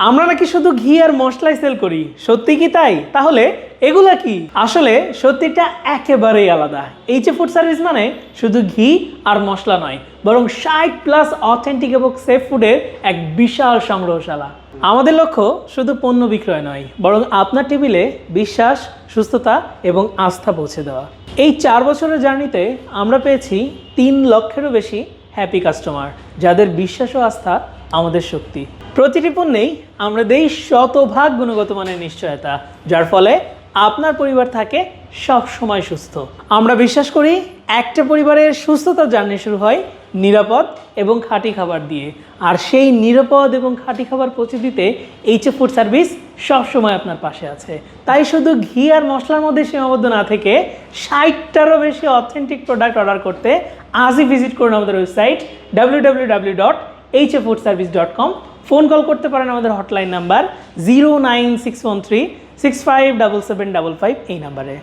আমরা নাকি শুধু ঘি আর মশলাই সেল করি, সত্যি কি তাই? তাহলে এগুলা কি? আসলে সত্যিটা একেবারেই আলাদা। এইচএ ফুড সার্ভিস মানে শুধু ঘি আর মশলা নয়, বরং 60+ অথেন্টিক এবং সেফ ফুডের এক বিশাল সংগ্রহশালা। আমাদের লক্ষ্য শুধু পণ্য বিক্রয় নয়, বরং আপনার টেবিলে বিশ্বাস, সুস্থতা এবং আস্থা পৌঁছে দেওয়া। এই 4 বছরের জার্নিতে আমরা পেয়েছি 3 লক্ষেরও বেশি হ্যাপি কাস্টমার, যাদের বিশ্বাস ও আস্থা আমাদের শক্তি। প্রতিটি পণ্যেই আমরা দেই শতভাগ গুণগত মানের নিশ্চয়তা, যার ফলে আপনার পরিবার থাকে সব সময় সুস্থ। আমরা বিশ্বাস করি একটা পরিবারের সুস্থতার জার্নি শুরু হয় নিরাপদ এবং খাঁটি খাবার দিয়ে, আর সেই নিরাপদ এবং খাঁটি খাবার পৌঁছে দিতে এইচএ ফুড সার্ভিস সবসময় আপনার পাশে আছে। তাই শুধু ঘি আর মশলার মধ্যে সীমাবদ্ধ না থেকে 60টারও বেশি অথেন্টিক প্রোডাক্ট অর্ডার করতে আজই ভিজিট করুন আমাদের ওয়েবসাইট www.hfoodservice.com। ফোন কল করতে পারেন আমাদের হটলাইন নাম্বার 09613 657755 এই নাম্বারে।